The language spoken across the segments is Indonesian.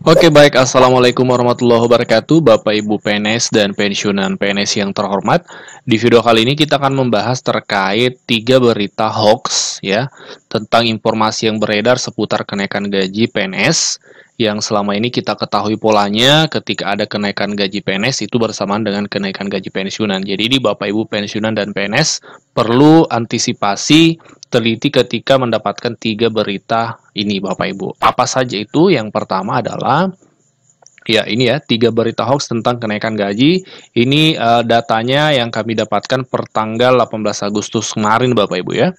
Oke baik, Assalamualaikum warahmatullahi wabarakatuh Bapak Ibu PNS dan pensiunan PNS yang terhormat. Di video kali ini kita akan membahas terkait 3 berita hoax ya, tentang informasi yang beredar seputar kenaikan gaji PNS yang selama ini kita ketahui polanya ketika ada kenaikan gaji PNS itu bersamaan dengan kenaikan gaji pensiunan. Jadi di Bapak Ibu pensiunan dan PNS perlu antisipasi teliti ketika mendapatkan 3 berita ini Bapak Ibu. Apa saja itu? Yang pertama adalah ya ini ya 3 berita hoax tentang kenaikan gaji. Ini datanya yang kami dapatkan per tanggal 18 Agustus kemarin Bapak Ibu ya.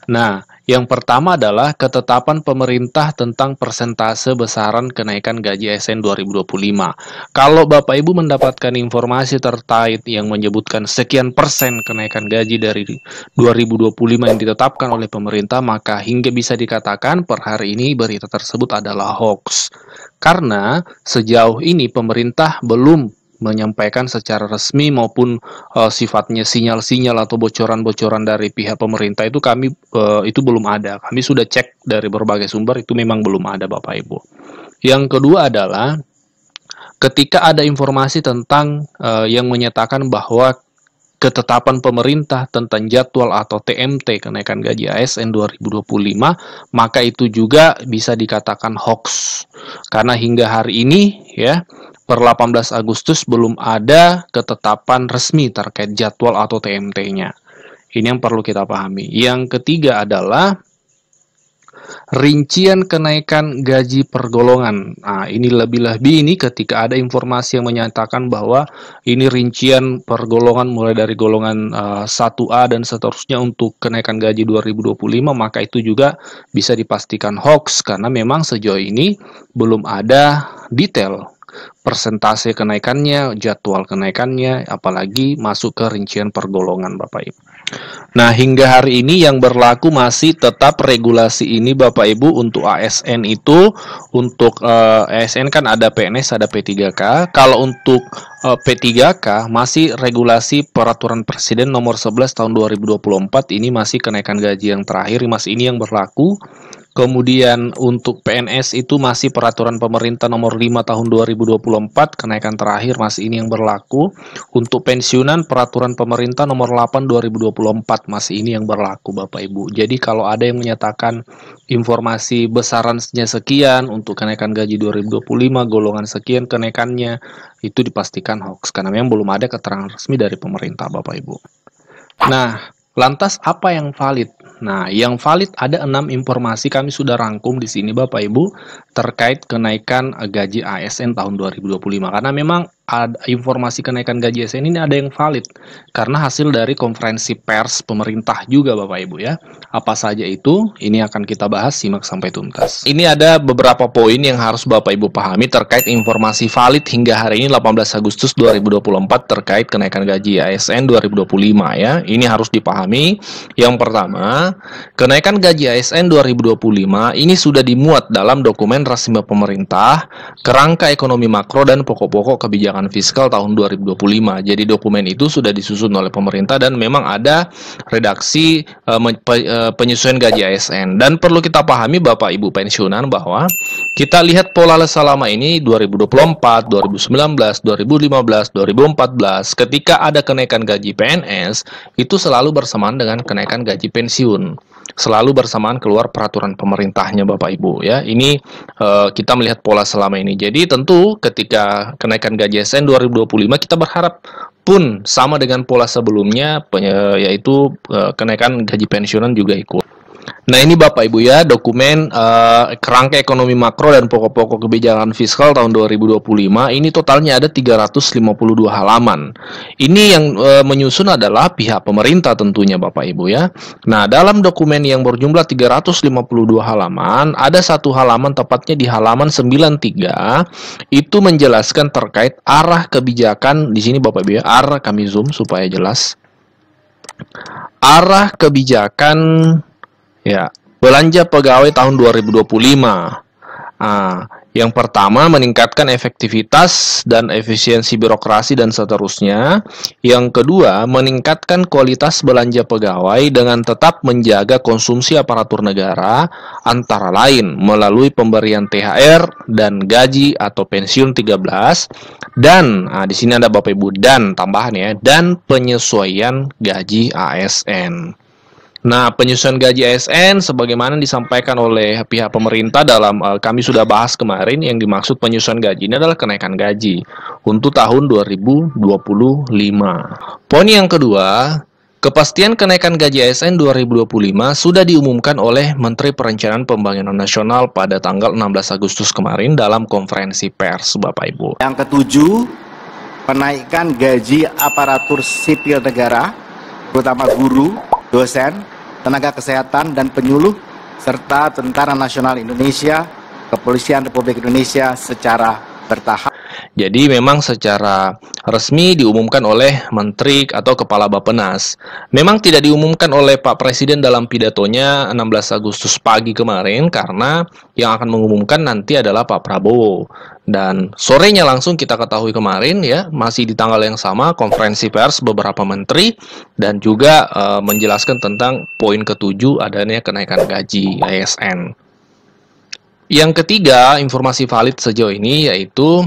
Nah, yang pertama adalah ketetapan pemerintah tentang persentase besaran kenaikan gaji ASN 2025. Kalau Bapak Ibu mendapatkan informasi terkait yang menyebutkan sekian persen kenaikan gaji dari 2025 yang ditetapkan oleh pemerintah, maka hingga bisa dikatakan per hari ini berita tersebut adalah hoax. Karena sejauh ini pemerintah belum menyampaikan secara resmi maupun sifatnya sinyal-sinyal atau bocoran-bocoran dari pihak pemerintah itu itu belum ada. Kami sudah cek dari berbagai sumber itu memang belum ada Bapak Ibu. Yang kedua adalah ketika ada informasi tentang yang menyatakan bahwa ketetapan pemerintah tentang jadwal atau TMT kenaikan gaji ASN 2025, maka itu juga bisa dikatakan hoax. Karena hingga hari ini ya per 18 Agustus belum ada ketetapan resmi terkait jadwal atau TMT-nya. Ini yang perlu kita pahami. Yang ketiga adalah rincian kenaikan gaji per golongan. Nah, ini lebih-lebih ini ketika ada informasi yang menyatakan bahwa ini rincian per golongan mulai dari golongan 1A dan seterusnya untuk kenaikan gaji 2025, maka itu juga bisa dipastikan hoax karena memang sejauh ini belum ada detail persentase kenaikannya, jadwal kenaikannya, apalagi masuk ke rincian per golongan Bapak Ibu. Nah, hingga hari ini yang berlaku masih tetap regulasi ini Bapak Ibu untuk ASN itu, untuk ASN kan ada PNS, ada P3K. Kalau untuk P3K masih regulasi peraturan Presiden nomor 11 tahun 2024, ini masih kenaikan gaji yang terakhir, masih ini yang berlaku. Kemudian untuk PNS itu masih peraturan pemerintah nomor 5 tahun 2024, kenaikan terakhir masih ini yang berlaku. Untuk pensiunan peraturan pemerintah nomor 8 2024 masih ini yang berlaku Bapak Ibu. Jadi kalau ada yang menyatakan informasi besarannya sekian untuk kenaikan gaji 2025, golongan sekian kenaikannya, itu dipastikan hoax karena memang belum ada keterangan resmi dari pemerintah Bapak Ibu. Nah, lantas apa yang valid? Nah, yang valid ada 6 informasi kami sudah rangkum di sini Bapak Ibu terkait kenaikan gaji ASN tahun 2025. Karena memang ada informasi kenaikan gaji ASN ini ada yang valid karena hasil dari konferensi pers pemerintah juga Bapak Ibu ya. Apa saja itu? Ini akan kita bahas, simak sampai tuntas. Ini ada beberapa poin yang harus Bapak Ibu pahami terkait informasi valid hingga hari ini 18 Agustus 2024 terkait kenaikan gaji ASN 2025 ya. Ini harus dipahami. Yang pertama, kenaikan gaji ASN 2025 ini sudah dimuat dalam dokumen resmi pemerintah, kerangka ekonomi makro dan pokok-pokok kebijakan fiskal tahun 2025. Jadi dokumen itu sudah disusun oleh pemerintah dan memang ada redaksi penyesuaian gaji ASN. Dan perlu kita pahami Bapak Ibu pensiunan bahwa kita lihat pola selama ini 2024, 2019, 2015, 2014 ketika ada kenaikan gaji PNS itu selalu bersamaan dengan kenaikan gaji pensiun. Selalu bersamaan keluar peraturan pemerintahnya Bapak Ibu ya. Ini kita melihat pola selama ini. Jadi tentu ketika kenaikan gaji ASN 2025 kita berharap pun sama dengan pola sebelumnya yaitu kenaikan gaji pensiunan juga ikut. Nah, ini Bapak Ibu ya, dokumen kerangka ekonomi makro dan pokok-pokok kebijakan fiskal tahun 2025. Ini totalnya ada 352 halaman. Ini yang menyusun adalah pihak pemerintah tentunya Bapak Ibu ya. Nah, dalam dokumen yang berjumlah 352 halaman, ada satu halaman tepatnya di halaman 93 itu menjelaskan terkait arah kebijakan di sini Bapak Ibu ya. Arah kami zoom supaya jelas. Arah kebijakan ya, belanja pegawai tahun 2025. Nah, Yang pertama, meningkatkan efektivitas dan efisiensi birokrasi dan seterusnya. Yang kedua, meningkatkan kualitas belanja pegawai dengan tetap menjaga konsumsi aparatur negara, antara lain melalui pemberian THR dan gaji atau pensiun 13, dan di sini ada Bapak Ibu dan tambahan ya, dan penyesuaian gaji ASN. Nah, penyesuaian gaji ASN sebagaimana disampaikan oleh pihak pemerintah dalam kami sudah bahas kemarin, yang dimaksud penyesuaian gaji ini adalah kenaikan gaji untuk tahun 2025. Poin yang kedua, kepastian kenaikan gaji ASN 2025 sudah diumumkan oleh Menteri Perencanaan Pembangunan Nasional pada tanggal 16 Agustus kemarin dalam konferensi pers, Bapak Ibu. Yang ketujuh, penaikan gaji aparatur sipil negara, terutama guru, dosen, tenaga kesehatan dan penyuluh, serta Tentara Nasional Indonesia, Kepolisian Republik Indonesia secara bertahap. Jadi memang secara resmi diumumkan oleh Menteri atau Kepala Bappenas. Memang tidak diumumkan oleh Pak Presiden dalam pidatonya 16 Agustus pagi kemarin, karena yang akan mengumumkan nanti adalah Pak Prabowo. Dan sorenya langsung kita ketahui kemarin ya, masih di tanggal yang sama konferensi pers beberapa menteri dan juga menjelaskan tentang poin ketujuh adanya kenaikan gaji ASN. Yang ketiga, informasi valid sejauh ini yaitu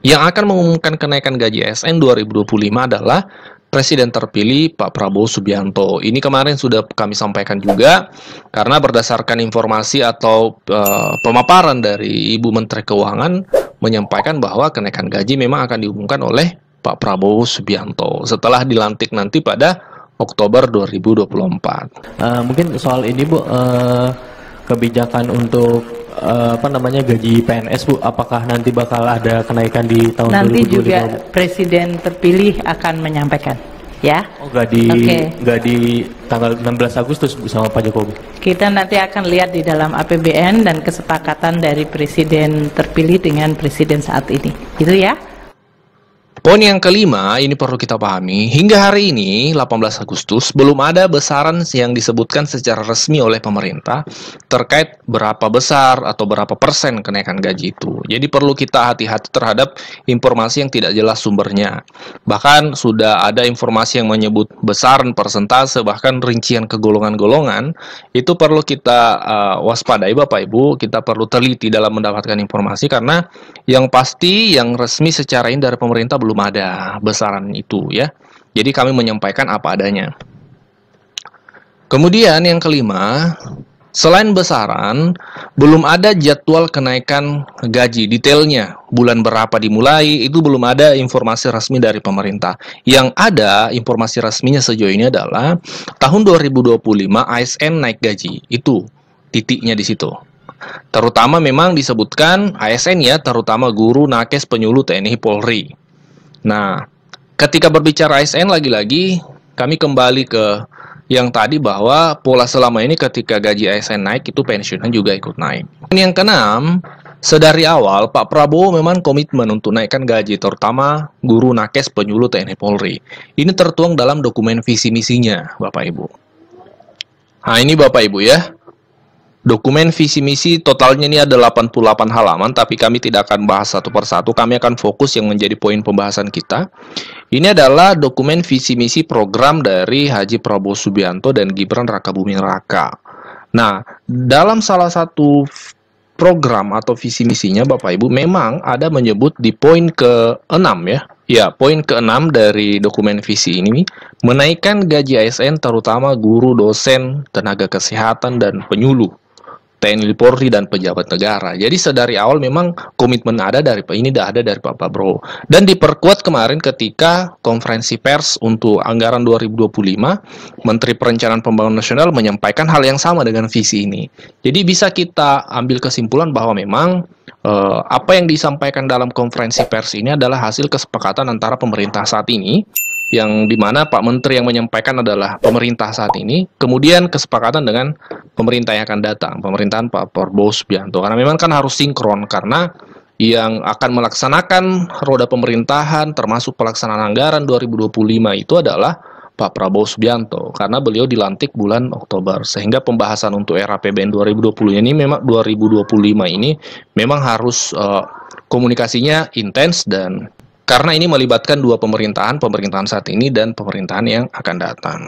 yang akan mengumumkan kenaikan gaji ASN 2025 adalah Presiden terpilih Pak Prabowo Subianto. Ini kemarin sudah kami sampaikan juga, karena berdasarkan informasi atau pemaparan dari Ibu Menteri Keuangan menyampaikan bahwa kenaikan gaji memang akan diumumkan oleh Pak Prabowo Subianto setelah dilantik nanti pada Oktober 2024. Mungkin soal ini Bu, kebijakan untuk gaji PNS Bu, apakah nanti bakal ada kenaikan di tahun 2025? Nanti juga Presiden terpilih akan menyampaikan, ya. Oh, nggak di tanggal 16 Agustus Bu sama Pak Jokowi? Kita nanti akan lihat di dalam APBN dan kesepakatan dari Presiden terpilih dengan Presiden saat ini, itu ya. Poin yang kelima, ini perlu kita pahami, hingga hari ini, 18 Agustus, belum ada besaran yang disebutkan secara resmi oleh pemerintah terkait berapa besar atau berapa persen kenaikan gaji itu. Jadi perlu kita hati-hati terhadap informasi yang tidak jelas sumbernya. Bahkan sudah ada informasi yang menyebut besaran, persentase, bahkan rincian ke golongan-golongan. Itu perlu kita waspadai Bapak Ibu, kita perlu teliti dalam mendapatkan informasi, karena yang pasti, yang resmi secara ini dari pemerintah belum ada besaran itu ya. Jadi kami menyampaikan apa adanya. Kemudian yang kelima, selain besaran, belum ada jadwal kenaikan gaji detailnya. Bulan berapa dimulai, itu belum ada informasi resmi dari pemerintah. Yang ada informasi resminya sejauh ini adalah tahun 2025 ASN naik gaji. Itu titiknya di situ. Terutama memang disebutkan ASN ya, terutama guru, nakes, penyuluh, TNI, Polri. Nah, ketika berbicara ASN lagi-lagi kami kembali ke yang tadi, bahwa pola selama ini ketika gaji ASN naik itu pensiunan juga ikut naik. Yang keenam, sedari awal Pak Prabowo memang komitmen untuk naikkan gaji terutama guru, nakes, penyuluh, TNI, Polri. Ini tertuang dalam dokumen visi misinya Bapak Ibu. Nah ini Bapak Ibu ya. Dokumen visi misi totalnya ini ada 88 halaman, tapi kami tidak akan bahas satu persatu. Kami akan fokus yang menjadi poin pembahasan kita. Ini adalah dokumen visi misi program dari Haji Prabowo Subianto dan Gibran Rakabuming Raka. Nah, dalam salah satu program atau visi misinya Bapak Ibu memang ada menyebut di poin ke-6 ya. Ya, poin ke-6 dari dokumen visi ini menaikkan gaji ASN terutama guru, dosen, tenaga kesehatan dan penyuluh, TNI, Polri, dan pejabat negara. Jadi sedari awal memang komitmen ada dari Pak Prabowo. Dan diperkuat kemarin ketika konferensi pers untuk anggaran 2025, Menteri Perencanaan Pembangunan Nasional menyampaikan hal yang sama dengan visi ini. Jadi bisa kita ambil kesimpulan bahwa memang apa yang disampaikan dalam konferensi pers ini adalah hasil kesepakatan antara pemerintah saat ini, yang dimana Pak Menteri yang menyampaikan adalah pemerintah saat ini, kemudian kesepakatan dengan pemerintah yang akan datang, pemerintahan Pak Prabowo Subianto. Karena memang kan harus sinkron, karena yang akan melaksanakan roda pemerintahan termasuk pelaksanaan anggaran 2025 itu adalah Pak Prabowo Subianto karena beliau dilantik bulan Oktober, sehingga pembahasan untuk era APBN 2020 ini memang 2025 ini memang harus komunikasinya intens, dan karena ini melibatkan dua pemerintahan saat ini dan pemerintahan yang akan datang.